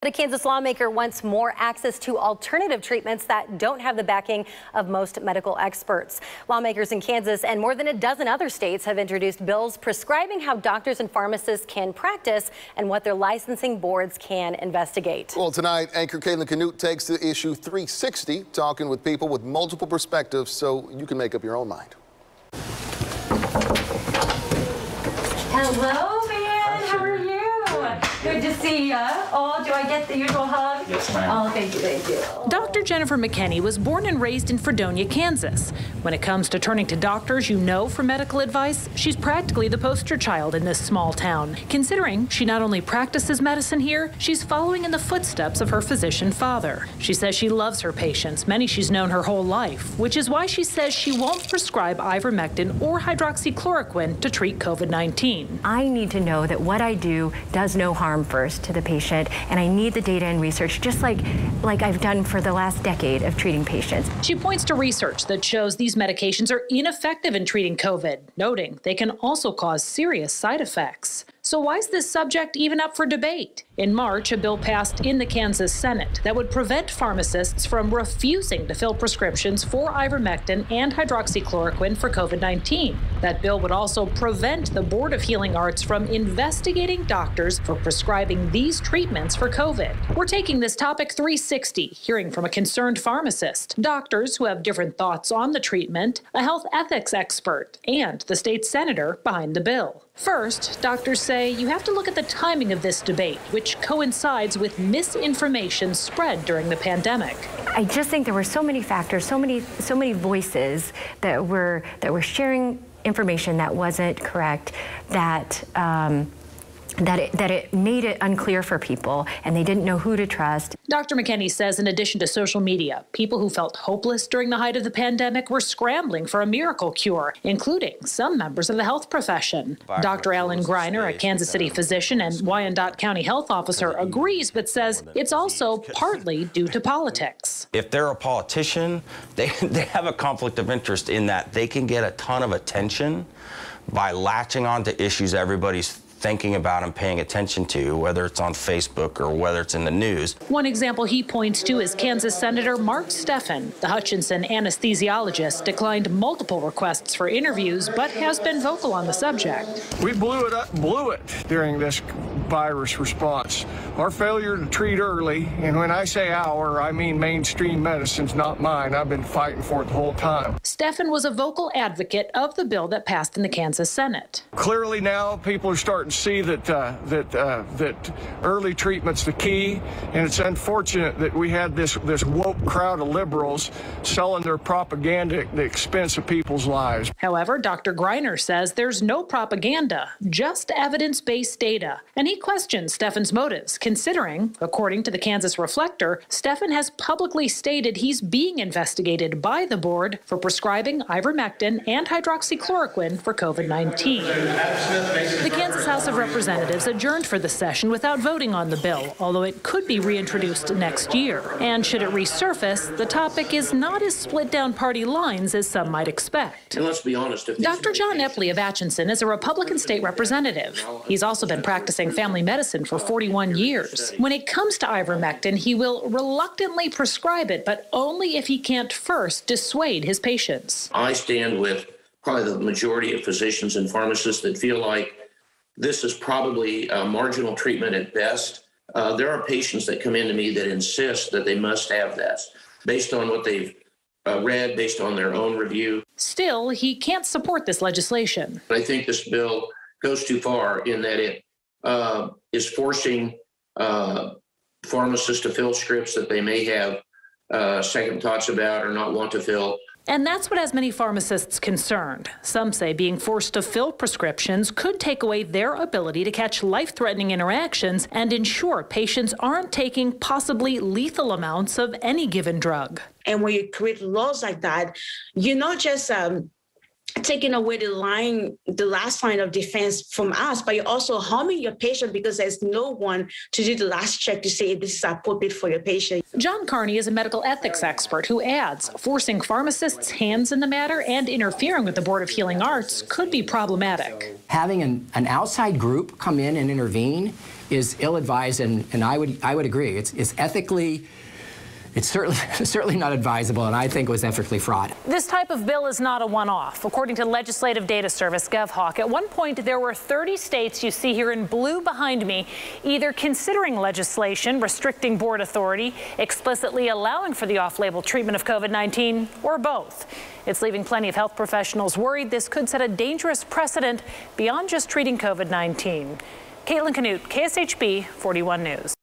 The Kansas lawmaker wants more access to alternative treatments that don't have the backing of most medical experts. Lawmakers in Kansas and more than a dozen other states have introduced bills prescribing how doctors and pharmacists can practice and what their licensing boards can investigate. Well, tonight, anchor Caitlin Canute takes to issue 360, talking with people with multiple perspectives so you can make up your own mind. Hello, man. How are you? Good to see you. Oh, do I get the usual hug? Yes, ma'am. Oh, thank you, thank you. Dr. Jennifer McKinney was born and raised in Fredonia, Kansas. When it comes to turning to doctors you know for medical advice, she's practically the poster child in this small town. Considering she not only practices medicine here, she's following in the footsteps of her physician father. She says she loves her patients, many she's known her whole life, which is why she says she won't prescribe ivermectin or hydroxychloroquine to treat COVID-19. I need to know that what I do does no harm first to the patient, and I need the data and research just like I've done for the last decade of treating patients. She points to research that shows these medications are ineffective in treating COVID, noting they can also cause serious side effects. So why is this subject even up for debate? In March, a bill passed in the Kansas Senate that would prevent pharmacists from refusing to fill prescriptions for ivermectin and hydroxychloroquine for COVID-19. That bill would also prevent the Board of Healing Arts from investigating doctors for prescribing these treatments for COVID. We're taking this topic 360, hearing from a concerned pharmacist, doctors who have different thoughts on the treatment, a health ethics expert, and the state senator behind the bill. First, doctors say you have to look at the timing of this debate, which coincides with misinformation spread during the pandemic. I just think there were so many factors, so many voices that were sharing information that wasn't correct, that it made it unclear for people, and they didn't know who to trust. Dr. McKinney says in addition to social media, people who felt hopeless during the height of the pandemic were scrambling for a miracle cure, including some members of the health profession. Dr. Alan Greiner, a Kansas City physician and Wyandotte County health officer, agrees, but says it's also partly due to politics. If they're a politician, they have a conflict of interest in that they can get a ton of attention by latching on to issues everybody's thinking about and paying attention to, whether it's on Facebook or whether it's in the news. One example he points to is Kansas Senator Mark Steffen. The Hutchinson anesthesiologist declined multiple requests for interviews, but has been vocal on the subject. We blew it during this virus response. Our failure to treat early, and when I say our, I mean mainstream medicine's not mine. I've been fighting for it the whole time. Steffen was a vocal advocate of the bill that passed in the Kansas Senate. Clearly now people are starting to see that early treatment's the key, and it's unfortunate that we had this woke crowd of liberals selling their propaganda at the expense of people's lives. However, Dr. Greiner says there's no propaganda, just evidence-based data, and he questions Steffen's motives, considering, according to the Kansas Reflector, Steffen has publicly stated he's being investigated by the board for prescribing ivermectin and hydroxychloroquine for COVID-19. The Kansas House of Representatives adjourned for the session without voting on the bill, although it could be reintroduced next year. And should it resurface, the topic is not as split down party lines as some might expect. And let's be honest. Dr. John Epley of Atchison is a Republican state representative. He's also been practicing family medicine for 41 years. When it comes to ivermectin, he will reluctantly prescribe it, but only if he can't first dissuade his patients. I stand with probably the majority of physicians and pharmacists that feel like this is probably a marginal treatment at best. There are patients that come into me that insist that they must have this based on what they've read, based on their own review. Still, he can't support this legislation. I think this bill goes too far in that it is forcing pharmacists to fill scripts that they may have second thoughts about or not want to fill. And that's what has many pharmacists concerned. Some say being forced to fill prescriptions could take away their ability to catch life-threatening interactions and ensure patients aren't taking possibly lethal amounts of any given drug. And when you create laws like that, you're not just taking away the last line of defense from us, but you're also harming your patient because there's no one to do the last check to say if this is appropriate for your patient. John Carney is a medical ethics expert who adds forcing pharmacists' hands in the matter and interfering with the Board of Healing Arts could be problematic. Having an outside group come in and intervene is ill-advised, and I would agree. It's ethically. It's certainly not advisable, and I think it was ethically fraught. This type of bill is not a one-off. According to Legislative Data Service, GovHawk, at one point there were 30 states you see here in blue behind me either considering legislation restricting board authority, explicitly allowing for the off-label treatment of COVID-19, or both. It's leaving plenty of health professionals worried this could set a dangerous precedent beyond just treating COVID-19. Caitlin Canute, KSHB 41 News.